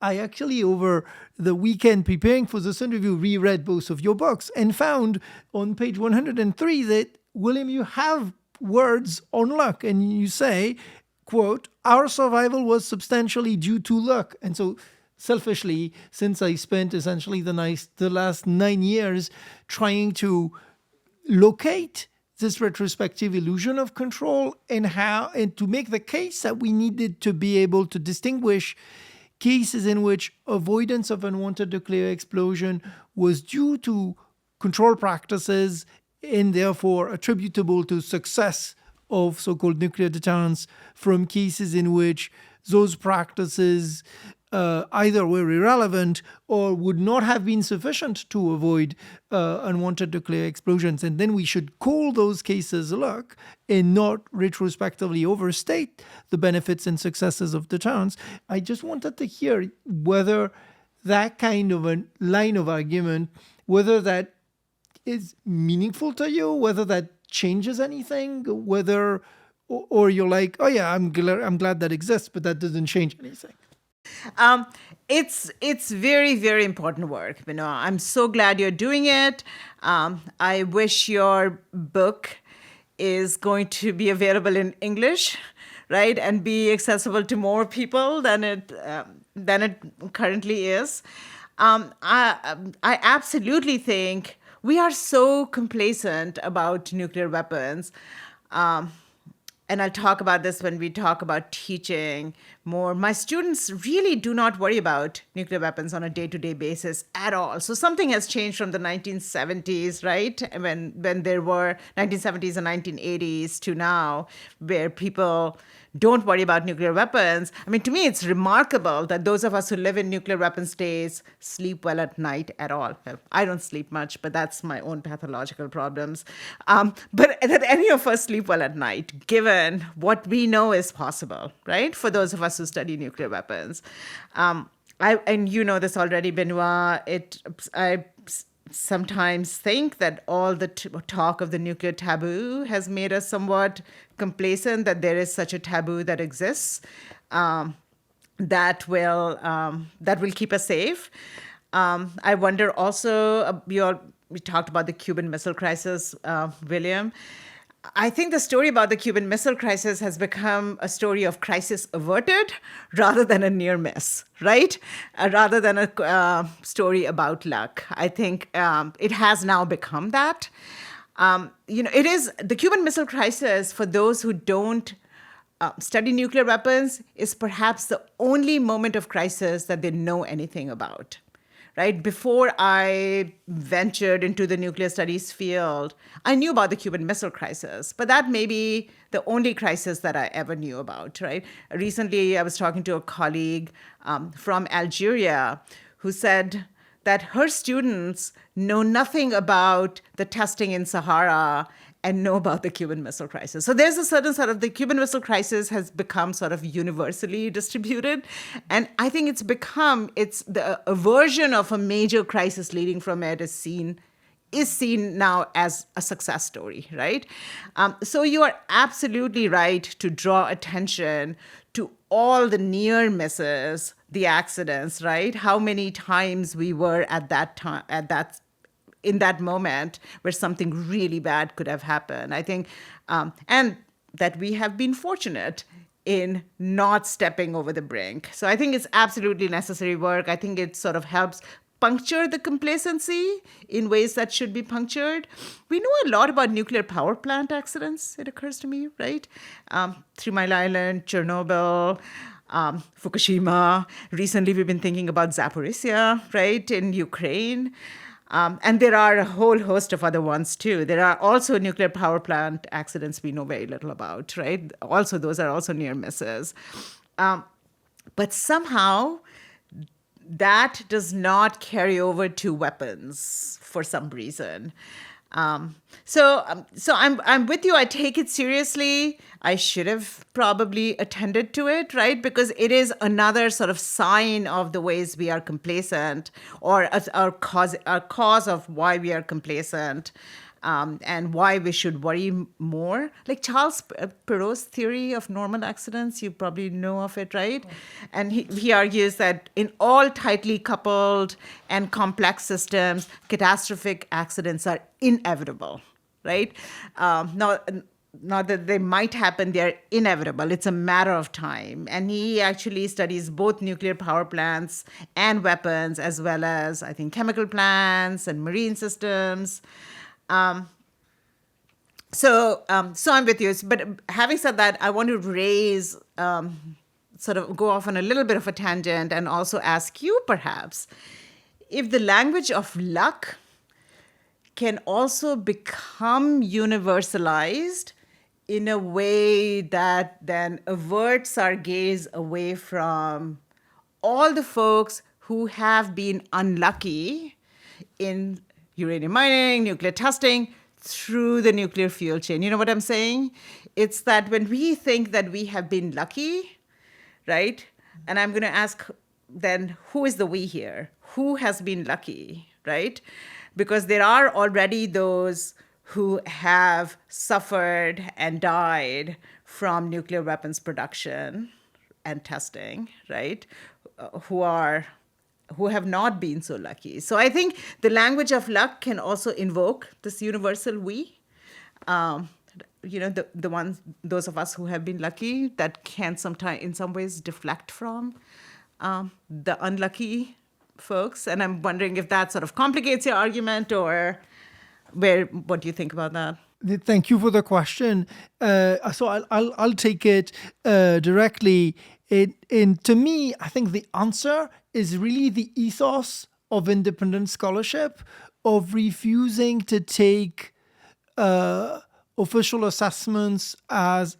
I actually, over the weekend preparing for this interview, reread both of your books and found on page 103 that, William, you have words on luck. And you say, quote, "Our survival was substantially due to luck." And so, selfishly, since I spent essentially the last 9 years trying to locate this retrospective illusion of control and to make the case that we needed to be able to distinguish cases in which avoidance of unwanted nuclear explosion was due to control practices and therefore attributable to success of so-called nuclear deterrence, from cases in which those practices either were irrelevant or would not have been sufficient to avoid unwanted nuclear explosions. And then we should call those cases luck and not retrospectively overstate the benefits and successes of deterrence. I just wanted to hear whether that kind of a line of argument, whether that is meaningful to you, whether that changes anything, whether, or you're like, oh yeah, I'm glad that exists, but that doesn't change anything. It's very, very important work, Benoît. I'm so glad you're doing it. I wish your book is going to be available in English, right, and be accessible to more people than it currently is. I absolutely think we are so complacent about nuclear weapons. And I'll talk about this when we talk about teaching more. My students really do not worry about nuclear weapons on a day-to-day basis at all. So something has changed from the 1970s, right? When there were 1970s and 1980s to now, where people don't worry about nuclear weapons. I mean, to me, it's remarkable that those of us who live in nuclear weapon states sleep well at night at all. Well, I don't sleep much, but that's my own pathological problems. But that any of us sleep well at night, given what we know is possible, right? For those of us who study nuclear weapons. And you know this already, Benoît. I sometimes think that all the talk of the nuclear taboo has made us somewhat complacent, that there is such a taboo that exists that will keep us safe. I wonder also, we talked about the Cuban Missile Crisis, William. I think the story about the Cuban Missile Crisis has become a story of crisis averted rather than a near miss, right? Rather than a story about luck. I think it has now become that. It is the Cuban Missile Crisis, for those who don't study nuclear weapons, is perhaps the only moment of crisis that they know anything about. Right? Before I ventured into the nuclear studies field, I knew about the Cuban Missile Crisis, but that may be the only crisis that I ever knew about, right? Recently, I was talking to a colleague from Algeria who said that her students know nothing about the testing in Sahara and know about the Cuban Missile Crisis. So there's a certain sort of, the Cuban Missile Crisis has become sort of universally distributed. And I think it's a version of a major crisis leading from it is seen now as a success story, right? So you are absolutely right to draw attention to all the near misses, the accidents, right? How many times we were at that time, in that moment where something really bad could have happened. I think, and that we have been fortunate in not stepping over the brink. So I think it's absolutely necessary work. I think it sort of helps puncture the complacency in ways that should be punctured. We know a lot about nuclear power plant accidents, it occurs to me, right? 3 Mile Island, Chernobyl, Fukushima. Recently, we've been thinking about Zaporizhia, right, in Ukraine. And there are a whole host of other ones, too. There are also nuclear power plant accidents we know very little about, right? Also, those are also near misses. But somehow, that does not carry over to weapons for some reason. So I'm with you. I take it seriously. I should have probably attended to it, right? Because it is another sort of sign of the ways we are complacent, or our cause of why we are complacent. and why we should worry more. Like Charles Perrow's theory of normal accidents, you probably know of it, right? And he argues that in all tightly coupled and complex systems, catastrophic accidents are inevitable, right? Not that they might happen, they're inevitable. It's a matter of time. And he actually studies both nuclear power plants and weapons, as well as, I think, chemical plants and marine systems. So I'm with you. But having said that, I want to raise, sort of go off on a little bit of a tangent and also ask you, perhaps, if the language of luck can also become universalized in a way that then averts our gaze away from all the folks who have been unlucky in uranium mining, nuclear testing, through the nuclear fuel chain. You know what I'm saying? It's that when we think that we have been lucky, right? And I'm going to ask then, who is the we here? Who has been lucky, right? Because there are already those who have suffered and died from nuclear weapons production and testing, right? Who have not been so lucky. So I think the language of luck can also invoke this universal we. Those of us who have been lucky, that can sometimes, in some ways, deflect from the unlucky folks. And I'm wondering if that sort of complicates your argument, or what do you think about that? Thank you for the question. So I'll take it directly. To me, I think the answer is really the ethos of independent scholarship, of refusing to take official assessments as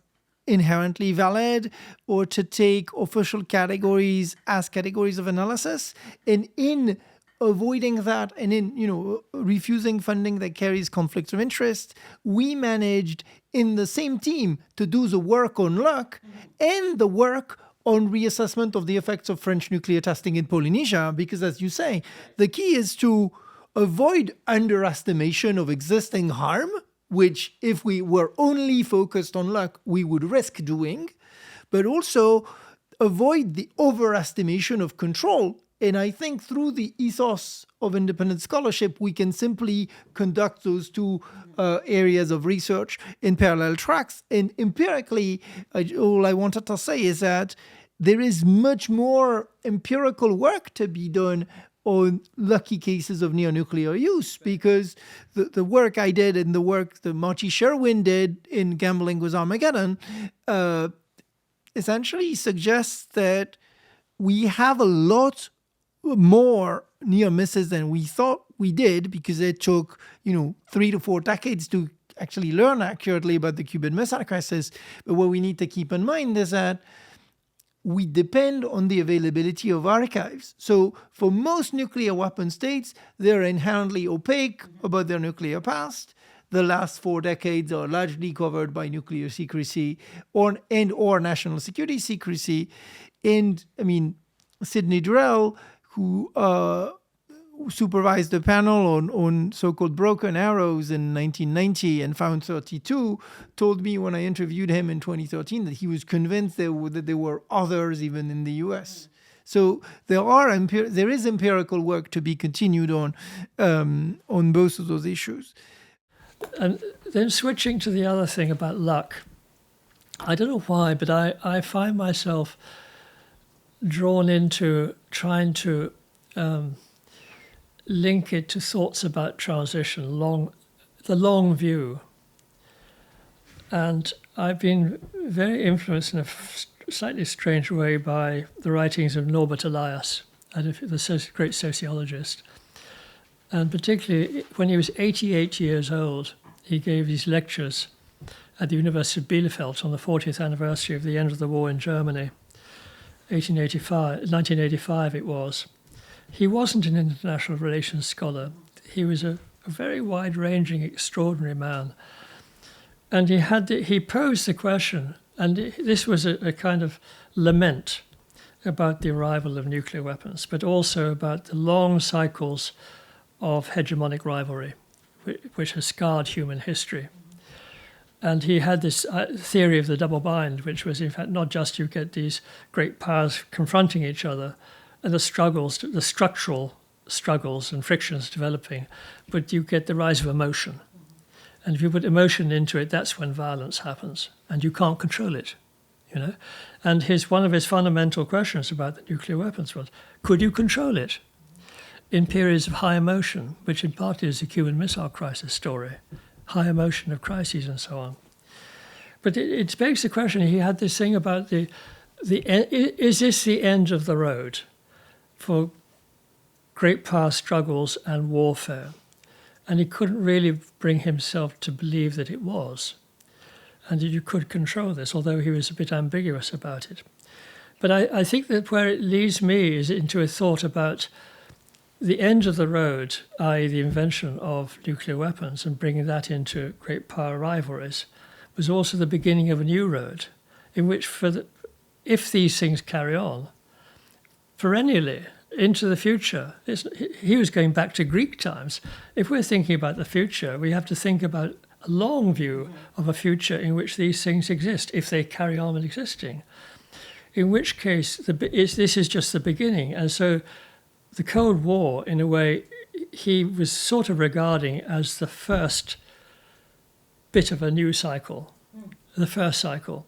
inherently valid, or to take official categories as categories of analysis. And in avoiding that, and in refusing funding that carries conflicts of interest, we managed in the same team to do the work on luck and the work on reassessment of the effects of French nuclear testing in Polynesia, because, as you say, the key is to avoid underestimation of existing harm, which if we were only focused on luck, we would risk doing, but also avoid the overestimation of control. And I think through the ethos of independent scholarship, we can simply conduct those two areas of research in parallel tracks. And empirically, all I wanted to say is that there is much more empirical work to be done on lucky cases of near-nuclear use, because the work I did and the work that Marty Sherwin did in Gambling with Armageddon essentially suggests that we have a lot more near misses than we thought we did, because it took 3 to 4 decades to actually learn accurately about the Cuban Missile Crisis. But what we need to keep in mind is that we depend on the availability of archives. So for most nuclear weapon states, they're inherently opaque about their nuclear past. The last 4 decades are largely covered by nuclear secrecy or national security secrecy. And I mean, Sidney Drell, who supervised a panel on so-called broken arrows in 1990 and found 32, told me when I interviewed him in 2013 that he was convinced that there were others even in the US. So there is empirical work to be continued on both of those issues. And then switching to the other thing about luck, I don't know why, but I find myself drawn into trying to link it to thoughts about transition, the long view. And I've been very influenced in a slightly strange way by the writings of Norbert Elias, the great sociologist. And particularly when he was 88 years old, he gave these lectures at the University of Bielefeld on the 40th anniversary of the end of the war in Germany, 1985 it was. He wasn't an international relations scholar. He was a very wide-ranging, extraordinary man. And he posed the question, and this was a kind of lament about the arrival of nuclear weapons, but also about the long cycles of hegemonic rivalry which has scarred human history. And he had this theory of the double bind, which was, in fact, not just you get these great powers confronting each other and the structural struggles and frictions developing, but you get the rise of emotion. And if you put emotion into it, that's when violence happens, and you can't control it, you know. And one of his fundamental questions about the nuclear weapons was, could you control it in periods of high emotion, which in part is the Cuban Missile Crisis story, high emotion of crises and so on. But it begs the question, he had this thing about is this the end of the road for great power struggles and warfare? And he couldn't really bring himself to believe that it was, and that you could control this, although he was a bit ambiguous about it. But I think that where it leads me is into a thought about the end of the road, i.e. the invention of nuclear weapons and bringing that into great power rivalries, was also the beginning of a new road, in which if these things carry on perennially into the future, he was going back to Greek times. If we're thinking about the future, we have to think about a long view of a future in which these things exist, if they carry on existing. In which case, this is just the beginning. And so the Cold War, in a way, he was sort of regarding as the first bit of a new cycle, the first cycle.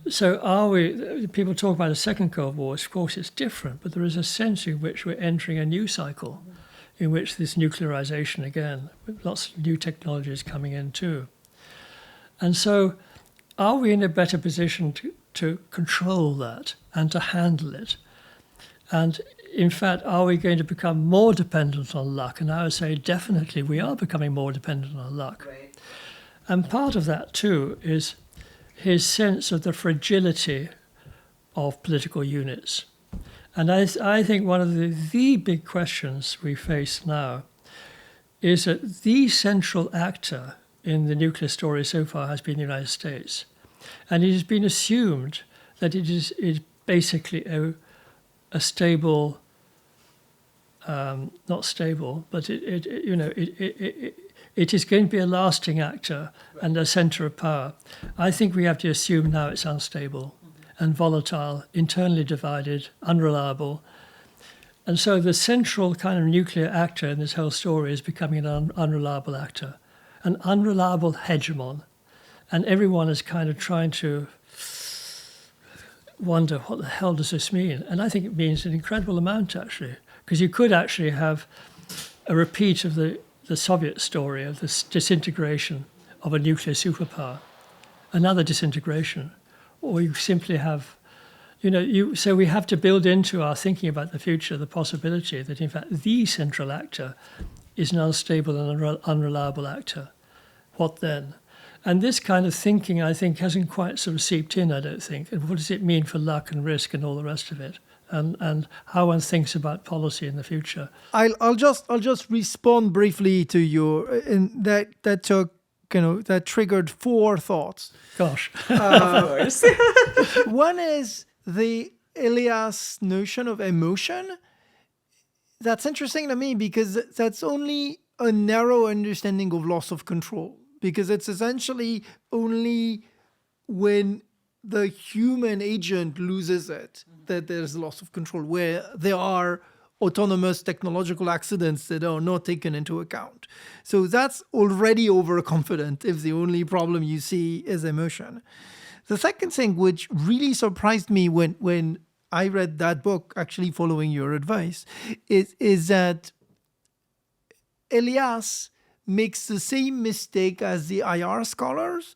So people talk about a second Cold War, of course it's different, but there is a sense in which we're entering a new cycle, in which this nuclearization again, with lots of new technologies coming in too. And so are we in a better position to control that and to handle it? And in fact, are we going to become more dependent on luck? And I would say definitely we are becoming more dependent on luck. Right. And part of that too is his sense of the fragility of political units. And I think one of the big questions we face now is that the central actor in the nuclear story so far has been the United States. And it has been assumed that it is basically a stable, not stable, but it is going to be a lasting actor and a center of power. I think we have to assume now it's unstable and volatile, internally divided, unreliable. And so the central kind of nuclear actor in this whole story is becoming an unreliable actor, an unreliable hegemon. And everyone is kind of trying to wonder, what the hell does this mean? And I think it means an incredible amount, actually, because you could actually have a repeat of the Soviet story of this disintegration of a nuclear superpower, another disintegration, or you simply have, so we have to build into our thinking about the future the possibility that, in fact, the central actor is an unstable and unreliable actor. What then? And this kind of thinking, I think, hasn't quite sort of seeped in, I don't think. And what does it mean for luck and risk and all the rest of it? And how one thinks about policy in the future. I'll just respond briefly to your that triggered four thoughts. Gosh. Of course. One is the Elias notion of emotion. That's interesting to me because that's only a narrow understanding of loss of control, because it's essentially only when the human agent loses it that there's loss of control, where there are autonomous technological accidents that are not taken into account. So that's already overconfident if the only problem you see is emotion. The second thing, which really surprised me when I read that book, actually following your advice, is that Elias makes the same mistake as the IR scholars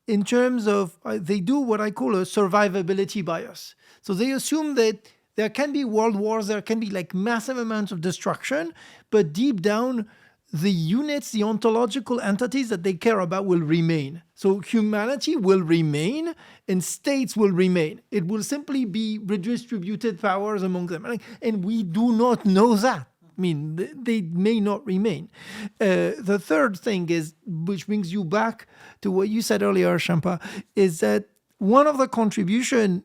in terms of they do what I call a survivability bias. So they assume that there can be world wars, there can be like massive amounts of destruction, but deep down, the units, the ontological entities that they care about will remain. So humanity will remain and states will remain. It will simply be redistributed powers among them. And we do not know that. I mean, they may not remain. The third thing is, which brings you back to what you said earlier, Shampa, is that one of the contributions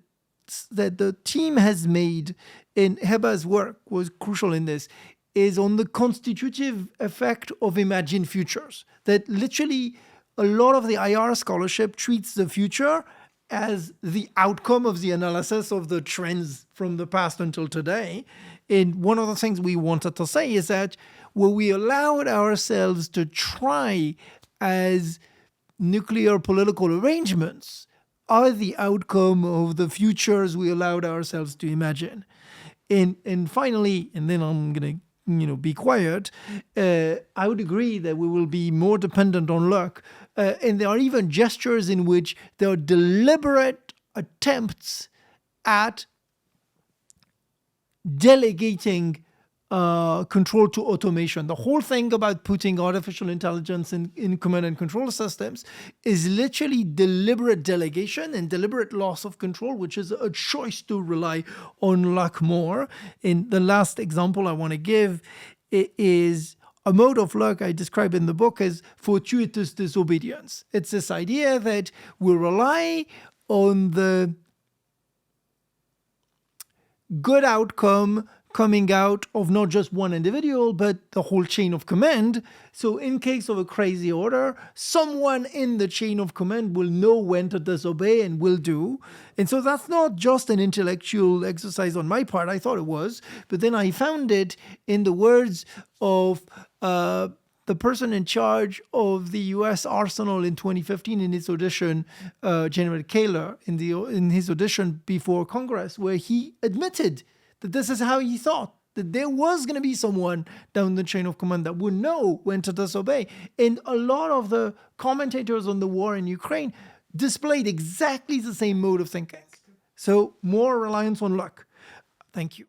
that the team has made in Heba's work was crucial in this, is on the constitutive effect of imagined futures. That literally a lot of the IR scholarship treats the future as the outcome of the analysis of the trends from the past until today. And one of the things we wanted to say is that when we allowed ourselves to try as nuclear political arrangements are the outcome of the futures we allowed ourselves to imagine. And finally, and then I'm going to be quiet, I would agree that we will be more dependent on luck. And there are even gestures in which there are deliberate attempts at delegating control to automation. The whole thing about putting artificial intelligence in command and control systems is literally deliberate delegation and deliberate loss of control, which is a choice to rely on luck more. And the last example I want to give is a mode of luck I describe in the book as fortuitous disobedience. It's this idea that we rely on the good outcome coming out of not just one individual, but the whole chain of command. So in case of a crazy order, someone in the chain of command will know when to disobey and will do. And so that's not just an intellectual exercise on my part. I thought it was. But then I found it in the words of the person in charge of the U.S. Arsenal in 2015 in his audition, General Kaler, in his audition before Congress, where he admitted that this is how he thought, that there was going to be someone down the chain of command that would know when to disobey. And a lot of the commentators on the war in Ukraine displayed exactly the same mode of thinking. So more reliance on luck. Thank you.